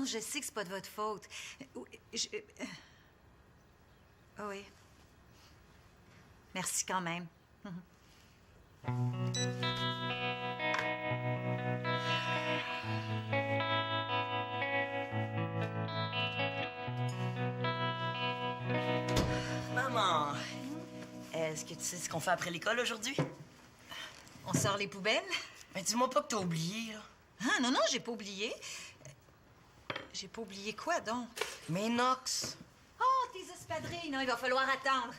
non, je sais que c'est pas de votre faute. Ah oui. Merci quand même. Maman, est-ce que tu sais ce qu'on fait après l'école aujourd'hui? On sort les poubelles? Mais dis-moi pas que t'as oublié, là. Ah, non, non, j'ai pas oublié. J'ai pas oublié quoi, donc? Mes Nox. Oh, tes espadrilles! Non, il va falloir attendre.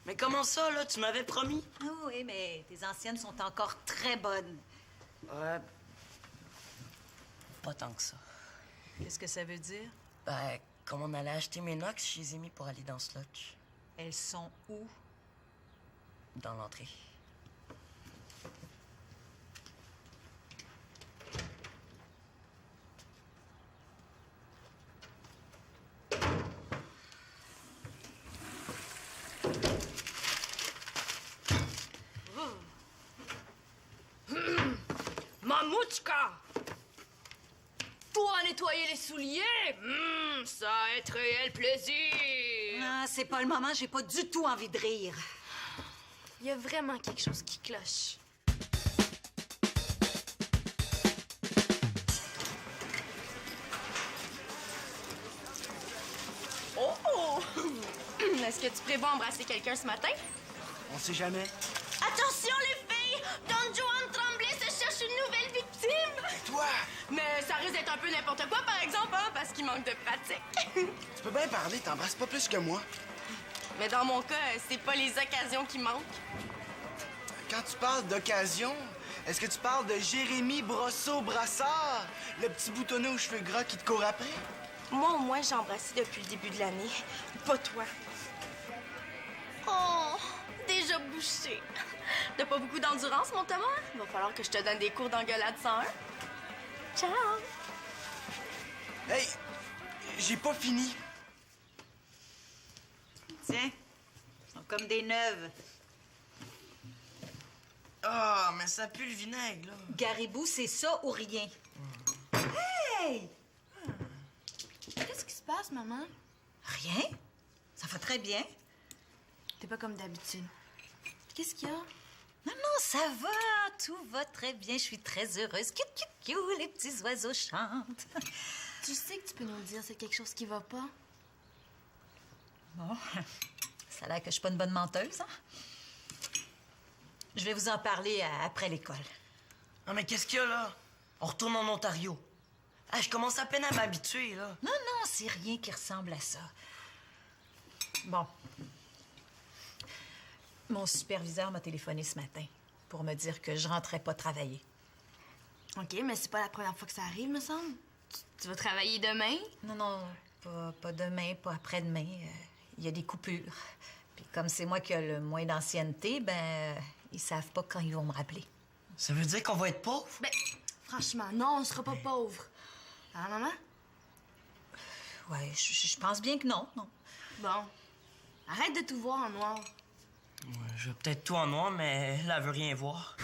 Mais comment ça, là? Tu m'avais promis? Ah oui, mais tes anciennes sont encore très bonnes. Pas tant que ça. Qu'est-ce que ça veut dire? Ben, comme on allait acheter mes Nox, je les ai mis pour aller dans ce lodge. Elles sont où? Dans l'entrée. Mamouchka! Toi nettoyer les souliers? Ça va être réel plaisir! Ah, c'est pas le moment, j'ai pas du tout envie de rire. Il y a vraiment quelque chose qui cloche. Oh! Est-ce que tu prévois embrasser quelqu'un ce matin? On sait jamais. Attention les filles! Don Juan Tremblay se cherche une nouvelle victime! Toi! Mais ça risque d'être un peu n'importe quoi, par exemple, hein, parce qu'il manque de pratique. Tu peux bien parler, t'embrasses pas plus que moi. Mais dans mon cas, c'est pas les occasions qui manquent. Quand tu parles d'occasion, est-ce que tu parles de Jérémy Brosseau-Brassard, le petit boutonné aux cheveux gras qui te court après? Moi, au moins, j'ai embrassé depuis le début de l'année. Pas toi. Oh, déjà bouché. T'as pas beaucoup d'endurance, mon Thomas? Va falloir que je te donne des cours d'engueulade 101. Ciao! Hey, j'ai pas fini. Tiens, elles sont comme des neuves. Ah, mais ça pue le vinaigre, là. Garibou, c'est ça ou rien. Hey! Qu'est-ce qui se passe, maman? Rien? Ça va très bien. T'es pas comme d'habitude. Qu'est-ce qu'il y a? Non, non, ça va. Tout va très bien. Je suis très heureuse. Kiou, kiou, kiou, les petits oiseaux chantent. Tu sais que tu peux nous le dire, c'est quelque chose qui va pas? Bon, ça a l'air que je suis pas une bonne menteuse, hein? Je vais vous en parler après l'école. Non, mais qu'est-ce qu'il y a, là? On retourne en Ontario. Ah, je commence à peine à m'habituer, là. Non, non, c'est rien qui ressemble à ça. Bon. Mon superviseur m'a téléphoné ce matin pour me dire que je rentrais pas travailler. OK, mais c'est pas la première fois que ça arrive, me semble. Tu vas travailler demain? Non, non, pas demain, pas après-demain. Il y a des coupures. Puis comme c'est moi qui ai le moins d'ancienneté, ben, ils savent pas quand ils vont me rappeler. Ça veut dire qu'on va être pauvres? Ben, franchement, non, on sera pas pauvres. Hein, maman? Ouais, je pense bien que non, non. Bon. Arrête de tout voir en noir. Ouais, je veux peut-être tout en noir, mais là, elle veut rien voir.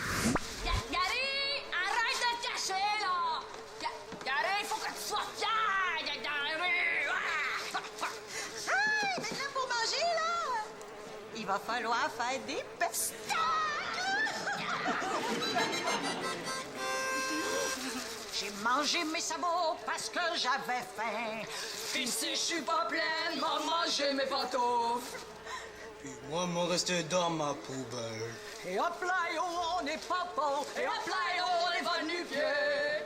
Gary, arrête de te cacher, là! Gary, il faut que tu sois fier d'être dans la rue! Hey, t'es prêt pour manger, là? Il va falloir faire des pestacles! J'ai mangé mes sabots parce que j'avais faim. Puis si je suis pas pleine, m'a mangé mes pantoufles! Puis moi, m'en resté dans ma poubelle. Et hop là, yo, on n'est pas pauvres! Et hop là, yo, on est venu vieux!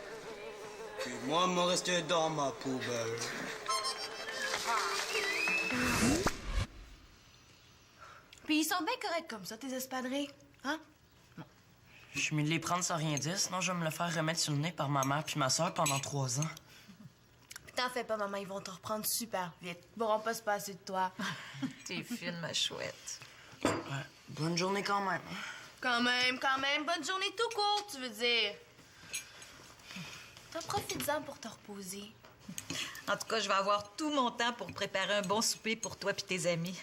Puis moi, m'en resté dans ma poubelle. Puis ils sont bien corrects comme ça, tes espadrilles. Hein? Je suis mieux de les prendre sans rien dire, sinon je vais me le faire remettre sur le nez par ma mère puis ma soeur pendant 3 ans. T'en fais pas, maman, ils vont te reprendre super vite. Ils pourront pas se passer de toi. T'es fine, ma chouette. Ouais, bonne journée quand même. Quand même. Bonne journée tout court, tu veux dire. T'en profites-en pour te reposer. En tout cas, je vais avoir tout mon temps pour préparer un bon souper pour toi et tes amis.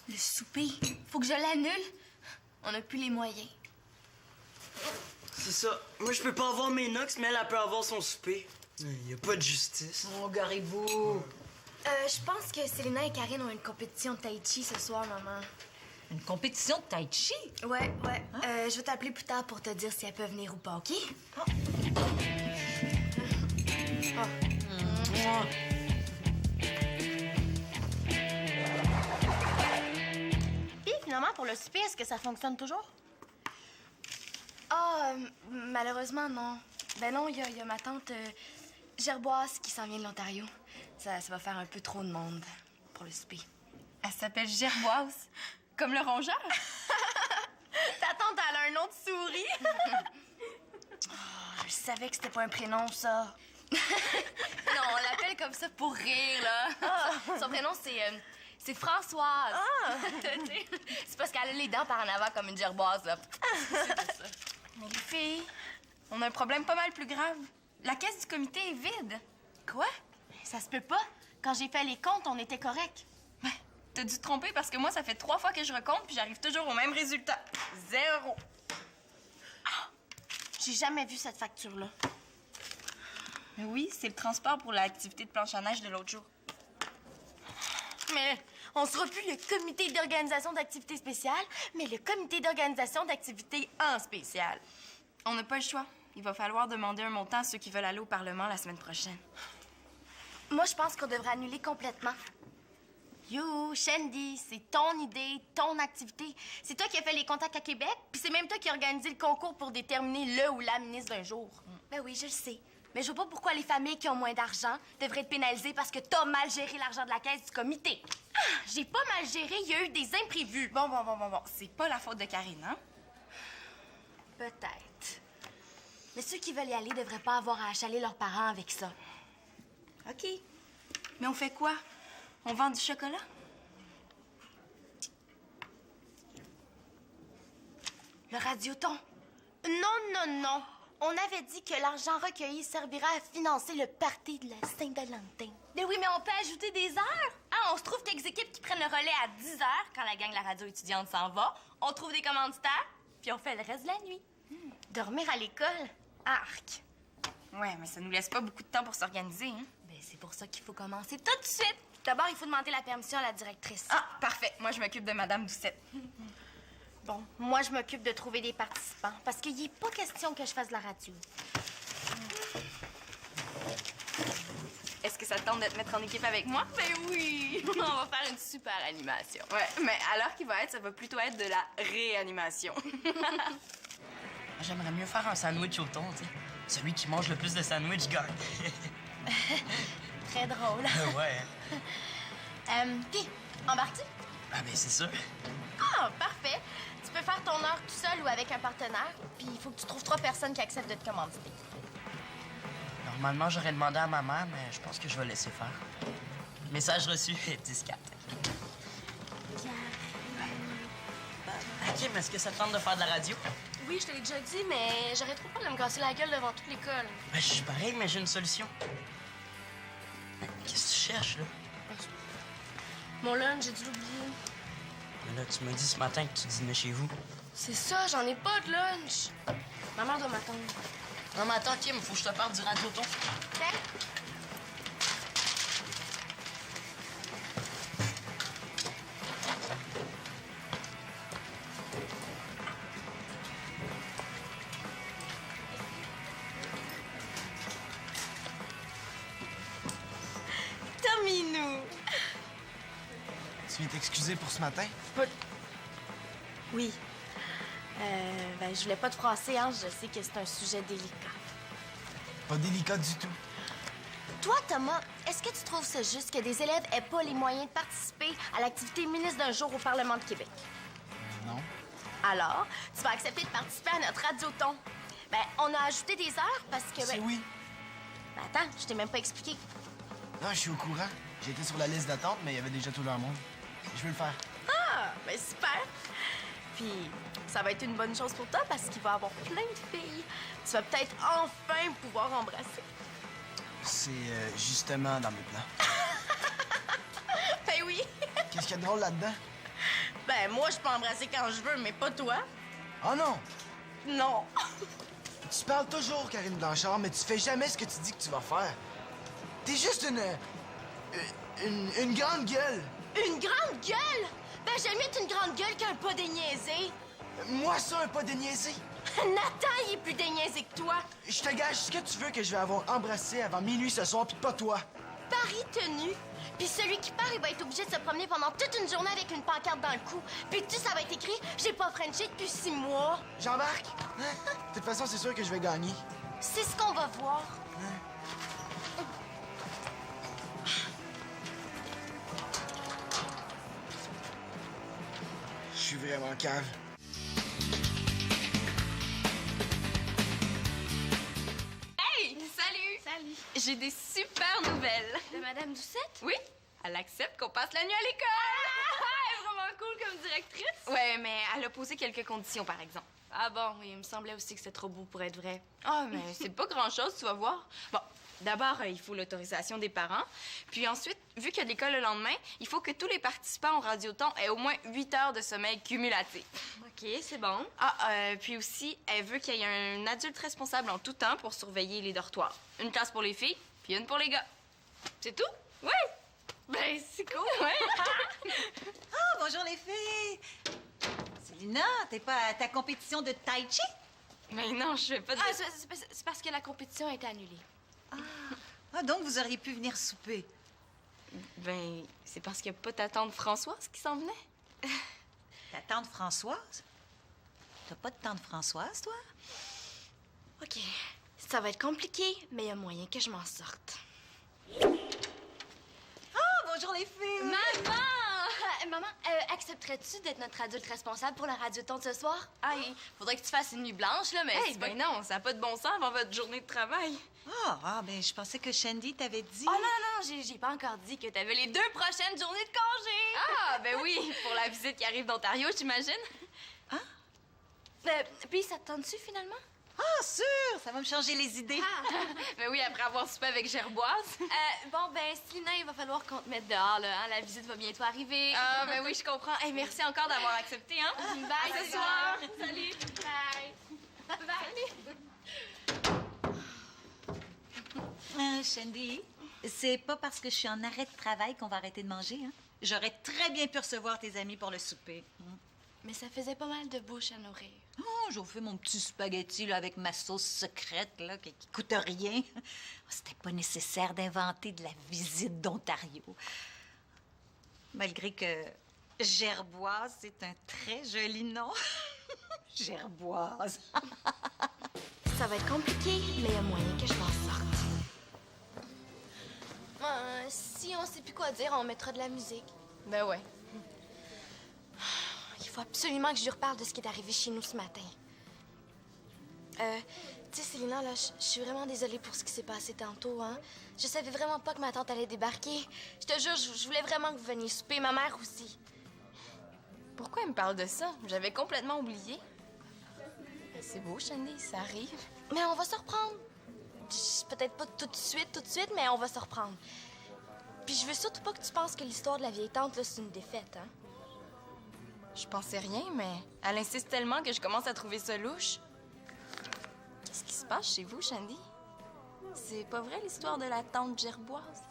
Le souper, faut que je l'annule. On n'a plus les moyens. C'est ça. Moi, je peux pas avoir mes Nox, mais elle peut avoir son souper. Il y a pas de justice. Oh, garez-vous. Je pense que Selena et Karine ont une compétition de tai chi ce soir, maman. Une compétition de tai chi? Ouais. Je vais t'appeler plus tard pour te dire si elles peuvent venir ou pas, OK? Puis finalement, pour le souper, est-ce que ça fonctionne toujours? Malheureusement, non. Ben non, il y a ma tante Gerboise qui s'en vient de l'Ontario. Ça va faire un peu trop de monde pour le souper. Elle s'appelle Gerboise. Comme le rongeur? Ta tante, elle a un nom de souris. Je savais que c'était pas un prénom, ça. Non, on l'appelle comme ça pour rire, là. Son prénom, c'est Françoise. C'est parce qu'elle a les dents par en avant comme une gerboise, là. Mais les filles, on a un problème pas mal plus grave. La caisse du comité est vide. Quoi? Ça se peut pas. Quand j'ai fait les comptes, on était correct. Ouais, t'as dû te tromper parce que moi, ça fait 3 fois que je recompte puis j'arrive toujours au même résultat. 0. J'ai jamais vu cette facture-là. Mais oui, c'est le transport pour l'activité de planche à neige de l'autre jour. Mais on sera plus le comité d'organisation d'activités spéciales, mais le comité d'organisation d'activités en spécial. On n'a pas le choix. Il va falloir demander un montant à ceux qui veulent aller au Parlement la semaine prochaine. Moi, je pense qu'on devrait annuler complètement. You, Shandy, c'est ton idée, ton activité. C'est toi qui as fait les contacts à Québec, puis c'est même toi qui as organisé le concours pour déterminer le ou la ministre d'un jour. Ben oui, je le sais. Mais je vois pas pourquoi les familles qui ont moins d'argent devraient être pénalisées parce que t'as mal géré l'argent de la caisse du comité. J'ai pas mal géré, il y a eu des imprévus. Bon. C'est pas la faute de Karine, hein? Peut-être. Mais ceux qui veulent y aller devraient pas avoir à achaler leurs parents avec ça. OK. Mais on fait quoi? On vend du chocolat? Le radioton. Non. On avait dit que l'argent recueilli servira à financer le party de la Saint-Valentin. Mais oui, mais on peut ajouter des heures. Ah, on se trouve quelques équipes qui prennent le relais à 10 heures quand la gang de la radio étudiante s'en va. On trouve des commanditaires, puis on fait le reste de la nuit. Dormir à l'école? Arc. Ouais, mais ça nous laisse pas beaucoup de temps pour s'organiser, hein? Ben, c'est pour ça qu'il faut commencer tout de suite. D'abord, il faut demander la permission à la directrice. Ah, parfait. Moi, je m'occupe de Madame Doucette. Bon, moi, je m'occupe de trouver des participants parce qu'il n'est pas question que je fasse de la radio. Est-ce que ça te tente de te mettre en équipe avec moi? Ben oui! On va faire une super animation. Ouais, mais à l'heure qu'il va être, ça va plutôt être de la réanimation. J'aimerais mieux faire un sandwich au thon, tu sais. Celui qui mange le plus de sandwich gagne. Très drôle. Ouais. Puis, embarques-tu? Ah, ben c'est sûr. Ah, parfait. Tu peux faire ton heure tout seul ou avec un partenaire. Puis, il faut que tu trouves 3 personnes qui acceptent de te commanditer. Normalement, j'aurais demandé à ma mère, mais je pense que je vais laisser faire. Message reçu, 10-4. OK, mais est-ce que ça te tente de faire de la radio? Oui, je te l'ai déjà dit, mais j'aurais trop peur de me casser la gueule devant toute l'école. Ben, je suis pareil, mais j'ai une solution. Qu'est-ce que tu cherches, là? Mon lunch, j'ai dû l'oublier. Mais là, tu m'as dit ce matin que tu dînais chez vous. C'est ça, j'en ai pas de lunch. Ma mère doit m'attendre. Non, mais attends, Kim, faut que je te parle du radioton. Terminou. Tu viens t'excuser pour ce matin? Oui. Ben, je voulais pas te froisser, hein. Je sais que c'est un sujet délicat. Pas délicat du tout. Toi, Thomas, est-ce que tu trouves ça juste que des élèves aient pas les moyens de participer à l'activité ministre d'un jour au Parlement de Québec? Non. Alors, tu vas accepter de participer à notre radioton. Ben, on a ajouté des heures parce que... C'est Ben, oui. ben, attends, je t'ai même pas expliqué. Non, je suis au courant. J'étais sur la liste d'attente, mais il y avait déjà tout leur monde. Je veux le faire. Ah, ben super! Puis, ça va être une bonne chose pour toi parce qu'il va y avoir plein de filles. Tu vas peut-être enfin pouvoir embrasser. C'est justement dans mes plans. Ben oui! Qu'est-ce qu'il y a de drôle là-dedans? Ben, moi, je peux embrasser quand je veux, mais pas toi. Oh non! Non! Tu parles toujours, Karine Blanchard, mais tu fais jamais ce que tu dis que tu vas faire. T'es juste une grande gueule. Une grande gueule? Ben, j'aime mieux être une grande gueule qu'un pas déniaisé. Moi, ça, un pas déniaisé. Nathan, il est plus déniaisé que toi. Je te gage ce que tu veux que je vais avoir embrassé avant minuit ce soir, puis pas toi. Paris tenu. Puis celui qui part, il va être obligé de se promener pendant toute une journée avec une pancarte dans le cou. Puis tu sais, ça va être écrit « J'ai pas Frenché depuis 6 mois ». J'embarque. Hein? De toute façon, c'est sûr que je vais gagner. C'est ce qu'on va voir. Je suis vraiment cave. Hey! Salut! Salut. J'ai des super nouvelles. De Madame Doucette? Oui, elle accepte qu'on passe la nuit à l'école. Elle est vraiment cool comme directrice. Ouais, mais elle a posé quelques conditions, par exemple. Ah bon, oui, il me semblait aussi que c'était trop beau pour être vrai. Ah, mais c'est pas grand-chose, tu vas voir. Bon, d'abord, il faut l'autorisation des parents. Puis ensuite, vu qu'il y a de l'école le lendemain, il faut que tous les participants au radioton aient au moins 8 heures de sommeil cumulatif. OK, c'est bon. Puis aussi, elle veut qu'il y ait un adulte responsable en tout temps pour surveiller les dortoirs. Une classe pour les filles, puis une pour les gars. C'est tout? Oui! Ben, c'est cool. Ouais. Ah, bonjour les filles! Célina, t'es pas à ta compétition de tai chi? Mais non, je fais pas de... Ah, c'est parce que la compétition a été annulée. Ah, donc vous auriez pu venir souper. Ben, c'est parce qu'il n'y a pas ta tante Françoise qui s'en venait. Ta tante Françoise? T'as pas de tante Françoise, toi? OK. Ça va être compliqué, mais il y a moyen que je m'en sorte. Ah, bonjour les filles! Maman! Maman, accepterais-tu d'être notre adulte responsable pour le radioton de ce soir? Ah, faudrait que tu fasses une nuit blanche, là, mais Hey, ben non, ça n'a pas de bon sens avant votre journée de travail. Ben je pensais que Shandy t'avait dit. Oh non, j'ai pas encore dit que t'avais les 2 prochaines journées de congé. Ah, ben oui, pour la visite qui arrive d'Ontario, j'imagine. Puis ça te tente-tu finalement? Ah, sûr! Ça va me changer les idées. Ben oui, après avoir soupé avec Gerboise. Bon, ben, Célina, il va falloir qu'on te mette dehors, là. Hein? La visite va bientôt arriver. Ah, ben oui, je comprends. Hey, merci encore d'avoir accepté, hein? Bye, À ce soir. Salut. Bye. Bye. Shandy, c'est pas parce que je suis en arrêt de travail qu'on va arrêter de manger, hein? J'aurais très bien pu recevoir tes amis pour le souper. Mais ça faisait pas mal de bouche à nourrir. Oh, j'ai fait mon petit spaghetti là, avec ma sauce secrète là, qui coûte rien. C'était pas nécessaire d'inventer de la visite d'Ontario. Malgré que Gerboise, c'est un très joli nom. Gerboise. Ça va être compliqué, mais il y a moyen que je m'en sorte. Si on sait plus quoi dire, on mettra de la musique. Ben ouais. Il faut absolument que je lui reparle de ce qui est arrivé chez nous ce matin. Tu sais, Célina, là, je suis vraiment désolée pour ce qui s'est passé tantôt, hein. Je savais vraiment pas que ma tante allait débarquer. Je te jure, je voulais vraiment que vous veniez souper, ma mère aussi. Pourquoi elle me parle de ça? J'avais complètement oublié. C'est beau, Shandy, ça arrive. Mais on va se reprendre. Peut-être pas tout de suite, mais on va se reprendre. Puis je veux surtout pas que tu penses que l'histoire de la vieille tante, là, c'est une défaite, hein. Je pensais rien, mais elle insiste tellement que je commence à trouver ça louche. Qu'est-ce qui se passe chez vous, Shandy? C'est pas vrai l'histoire de la tante Gerboise?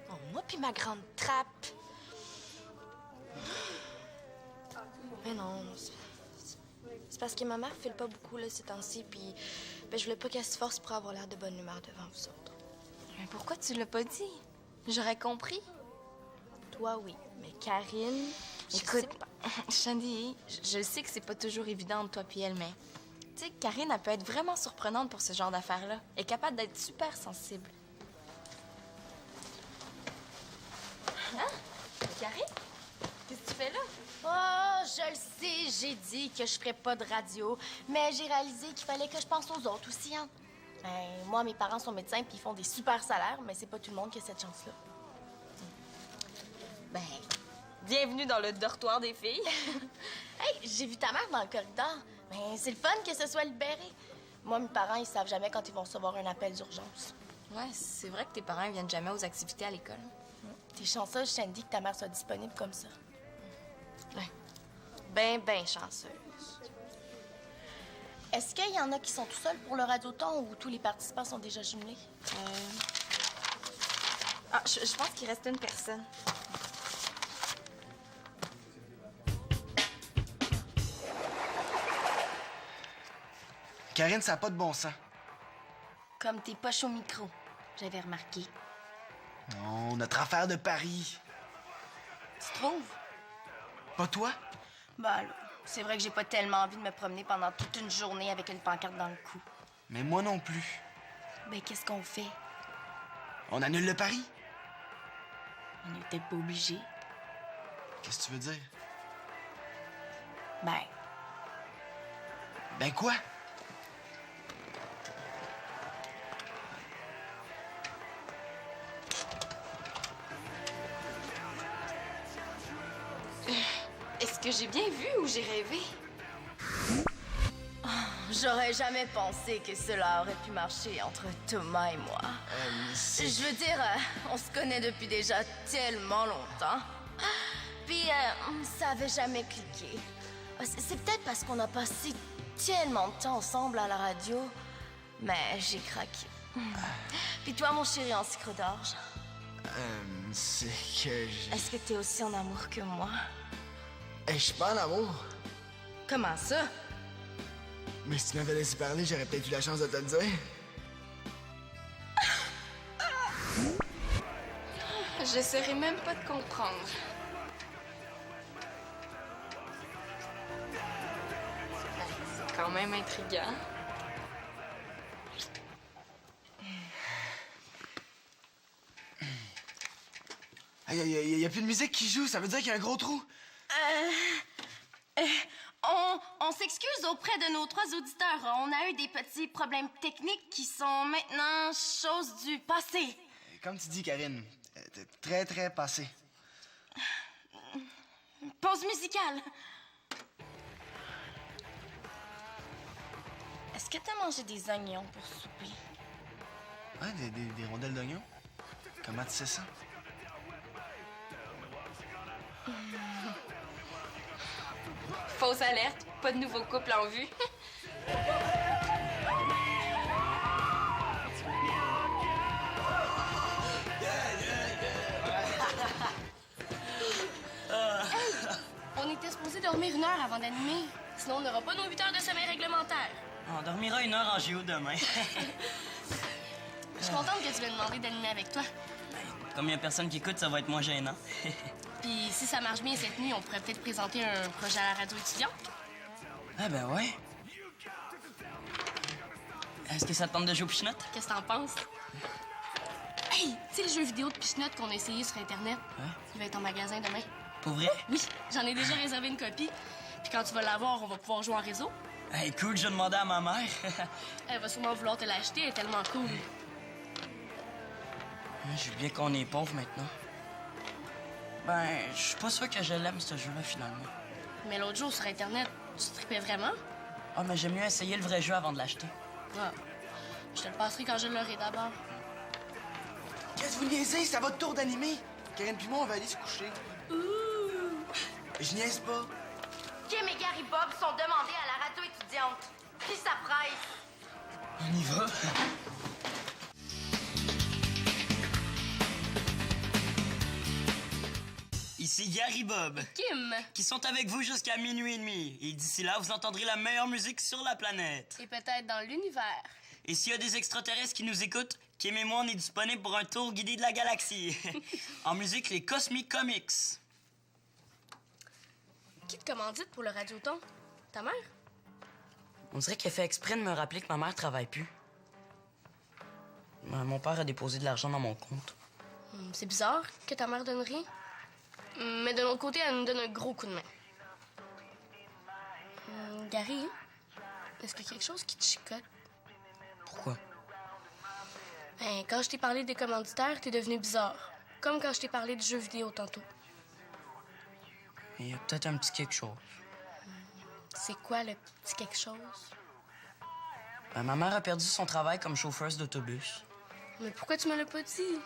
Oh, moi puis ma grande trappe. Mais non, c'est parce que ma mère file pas beaucoup là, ces temps-ci, puis ben, je voulais pas qu'elle se force pour avoir l'air de bonne humeur devant vous autres. Mais pourquoi tu l'as pas dit? J'aurais compris. Toi, oui, mais Karine... Écoute, Shandy, je sais que c'est pas toujours évident entre toi et elle, mais tu sais, Karine, elle peut être vraiment surprenante pour ce genre d'affaires-là. Elle est capable d'être super sensible. Hein? Karine? Qu'est-ce que tu fais là? Oh, je le sais, j'ai dit que je ferais pas de radio, mais j'ai réalisé qu'il fallait que je pense aux autres aussi, hein. Ben, moi, mes parents sont médecins puis ils font des super salaires, mais c'est pas tout le monde qui a cette chance-là. Ben, bienvenue dans le dortoir des filles. Hey, j'ai vu ta mère dans le corridor. Ben, c'est le fun que ce soit libéré. Moi, mes parents, ils savent jamais quand ils vont recevoir un appel d'urgence. Ouais, c'est vrai que tes parents ils viennent jamais aux activités à l'école. T'es chanceuse, Shandy, que ta mère soit disponible comme ça. Ouais. Ben chanceuse. Est-ce qu'il y en a qui sont tout seuls pour le radioton ou tous les participants sont déjà jumelés? Ah, je pense qu'il reste une personne. Karine, ça n'a pas de bon sens. Comme t'es poches au micro, j'avais remarqué. Non, notre affaire de Paris. Tu trouves? Pas toi? Ben là, c'est vrai que j'ai pas tellement envie de me promener pendant toute une journée avec une pancarte dans le cou. Mais moi non plus. Ben, qu'est-ce qu'on fait? On annule le pari? On est peut-être pas obligé. Qu'est-ce que tu veux dire? Ben, Ben quoi? Est-ce que j'ai bien vu ou j'ai rêvé? j'aurais jamais pensé que cela aurait pu marcher entre Thomas et moi. Je veux dire, on se connaît depuis déjà tellement longtemps. Puis, ça avait jamais cliqué. C'est peut-être parce qu'on a passé tellement de temps ensemble à la radio, mais j'ai craqué. Puis toi, mon chéri en sucre d'orge, C'est que j'ai... est-ce que t'es aussi en amour que moi? Hey, je suis pas en amour. Comment ça? Mais si tu m'avais laissé parler, j'aurais peut-être eu la chance de te le dire. Je saurais même pas te comprendre. C'est quand même intriguant. Il y a plus de musique qui joue, ça veut dire qu'il y a un gros trou. On s'excuse auprès de nos 3 auditeurs. On a eu des petits problèmes techniques qui sont maintenant chose du passé. Comme tu dis, Karine, t'es très, très passé. Pause musicale. Est-ce que t'as mangé des oignons pour souper? Ouais, des rondelles d'oignon. Comment tu sais ça? Fausse alerte, pas de nouveau couple en vue. On était supposé dormir 1 heure avant d'animer. Sinon, on n'aura pas nos 8 heures de sommeil réglementaire. On dormira 1 heure en géo demain. Je suis contente que tu m'aies demandé d'animer avec toi. Comme il y a personne qui écoute, ça va être moins gênant. Puis si ça marche bien cette nuit, on pourrait peut-être présenter un projet à la radio étudiante. Ah ben ouais. Est-ce que ça te tente de jouer au pichenotte? Qu'est-ce que t'en penses? Hey! Tu sais le jeu vidéo de Pichenotte qu'on a essayé sur Internet? Ouais. Il va être en magasin demain. Pour vrai? Oui, j'en ai déjà réservé une copie. Puis quand tu vas l'avoir, on va pouvoir jouer en réseau. Hey, cool, je vais demander à ma mère. Elle va sûrement vouloir te l'acheter, elle est tellement cool. Je veux bien qu'on est pauvre maintenant. Ben, je suis pas sûr que je l'aime, ce jeu-là, finalement. Mais l'autre jour, sur Internet, tu tripais vraiment? Ah, mais j'aime mieux essayer le vrai jeu avant de l'acheter. Ah. Je te le passerai quand je l'aurai d'abord. Qu'est-ce que vous niaisez? C'est à votre tour d'animer. Karine puis moi, on va aller se coucher. Ouh! Je niaise pas. Kim et Gary Bob sont demandés à la radio étudiante. Qui ça presse? On y va. Ici Gary Bob, Kim! qui sont avec vous jusqu'à 00h30. Et d'ici là, vous entendrez la meilleure musique sur la planète. Et peut-être dans l'univers. Et s'il y a des extraterrestres qui nous écoutent, Kim et moi, on est disponibles pour un tour guidé de la galaxie. En musique, les Cosmic Comics. Qui te commandite pour le radioton? Ta mère? On dirait qu'elle fait exprès de me rappeler que ma mère travaille plus. Mon père a déposé de l'argent dans mon compte. C'est bizarre que ta mère donne rien. Mais de l'autre côté, elle nous donne un gros coup de main. Gary, est-ce qu'il y a quelque chose qui te chicote? Pourquoi? Ben, quand je t'ai parlé des commanditaires, t'es devenu bizarre. Comme quand je t'ai parlé du jeu vidéo tantôt. Il y a peut-être un petit quelque chose. C'est quoi le petit quelque chose? Ben, ma mère a perdu son travail comme chauffeuse d'autobus. Mais pourquoi tu me l'as pas dit?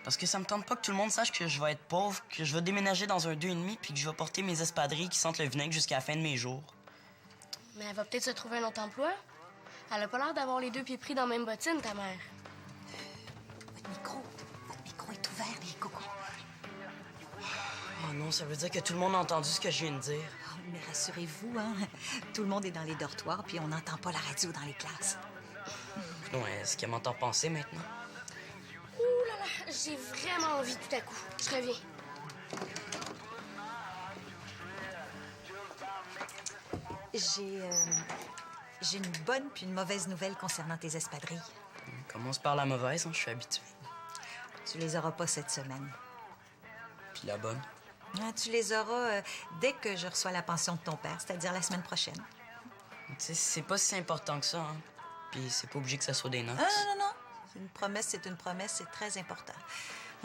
Parce que ça me tente pas que tout le monde sache que je vais être pauvre, que je vais déménager dans un 2,5 puis que je vais porter mes espadrilles qui sentent le vinaigre jusqu'à la fin de mes jours. Mais elle va peut-être se trouver un autre emploi. Elle a pas l'air d'avoir les deux pieds pris dans la même bottine, ta mère. Votre micro est ouvert, les cocos. Oh non, ça veut dire que tout le monde a entendu ce que je viens de dire. Oh, mais rassurez-vous, hein, tout le monde est dans les dortoirs, puis on n'entend pas la radio dans les classes. Non, est-ce qu'elle m'entend penser maintenant? Ouh là là, j'ai vraiment envie tout à coup. Je reviens. J'ai une bonne puis une mauvaise nouvelle concernant tes espadrilles. Commence par la mauvaise, hein, je suis habitué. Tu les auras pas cette semaine. Puis la bonne. Ah, tu les auras dès que je reçois la pension de ton père, c'est-à-dire la semaine prochaine. Tu sais, c'est pas si important que ça, hein. Puis c'est pas obligé que ça soit des notes. Ah, non. Une promesse, c'est très important.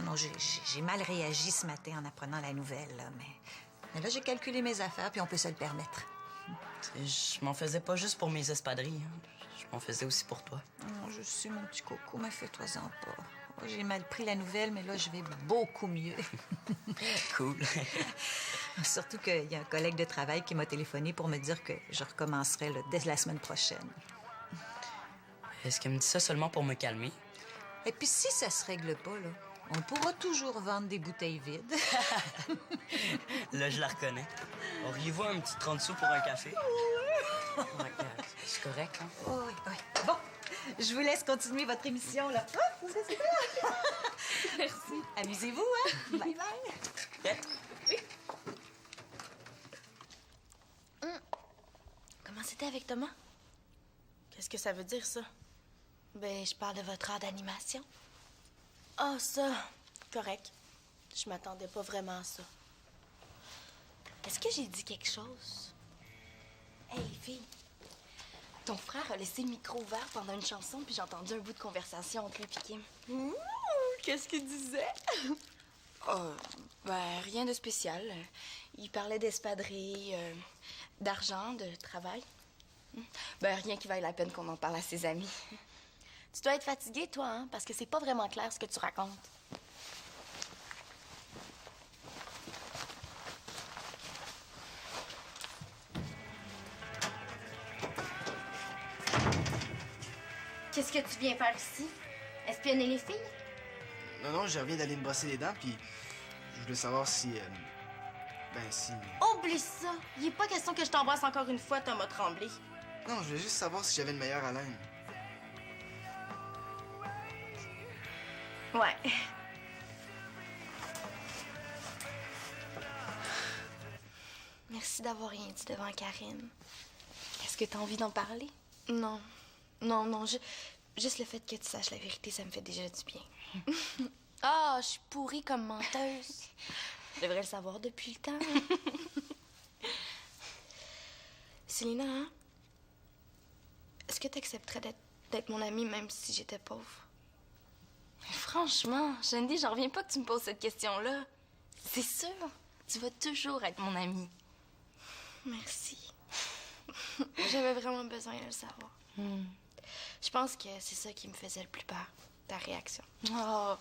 Non, j'ai mal réagi ce matin en apprenant la nouvelle, là, mais là, j'ai calculé mes affaires, puis on peut se le permettre. Tu sais, je m'en faisais pas juste pour mes espadrilles, hein. Je m'en faisais aussi pour toi. Oh, je sais, mon petit coco, mais fais-toi-en pas. Oh, j'ai mal pris la nouvelle, mais là, je vais beaucoup mieux. Cool. Surtout qu'il y a un collègue de travail qui m'a téléphoné pour me dire que je recommencerai là, dès la semaine prochaine. Est-ce qu'elle me dit ça seulement pour me calmer? Et puis si ça se règle pas, là, on pourra toujours vendre des bouteilles vides. Là, je la reconnais. Auriez-vous un petit 30 sous pour un café? Ouais, c'est correct, hein? Oh, oui. Bon, je vous laisse continuer votre émission, là. Oh, c'est super. Merci. Amusez-vous, hein? Bye-bye. Comment c'était avec Thomas? Qu'est-ce que ça veut dire, ça? Ben, je parle de votre heure d'animation. Ah, ça. Correct. Je m'attendais pas vraiment à ça. Est-ce que j'ai dit quelque chose? Hey, fille. Ton frère a laissé le micro ouvert pendant une chanson, puis j'ai entendu un bout de conversation entre lui et Kim. Qu'est-ce qu'il disait? Oh, ben, rien de spécial. Il parlait d'espadrilles, d'argent, de travail. Ben, rien qui vaille la peine qu'on en parle à ses amis. Tu dois être fatiguée, toi, hein? Parce que c'est pas vraiment clair ce que tu racontes. Qu'est-ce que tu viens faire ici? Espionner les filles? Non, je reviens d'aller me brosser les dents, puis je voulais savoir si... si... Oublie ça! Il est pas question que je t'embrasse encore une fois, Thomas Tremblay. Non, je voulais juste savoir si j'avais une meilleure haleine. Ouais. Merci d'avoir rien dit devant Karine. Est-ce que t'as envie d'en parler? Non. Juste le fait que tu saches la vérité, ça me fait déjà du bien. Ah, je suis pourrie comme menteuse. Je devrais le savoir depuis le temps. Célina, hein? Est-ce que tu accepterais d'être mon amie même si j'étais pauvre? Mais franchement, Shandy, j'en reviens pas que tu me poses cette question-là. C'est sûr, tu vas toujours être mon amie. Merci. J'avais vraiment besoin de le savoir. Je pense que c'est ça qui me faisait le plus peur, ta réaction. Oh.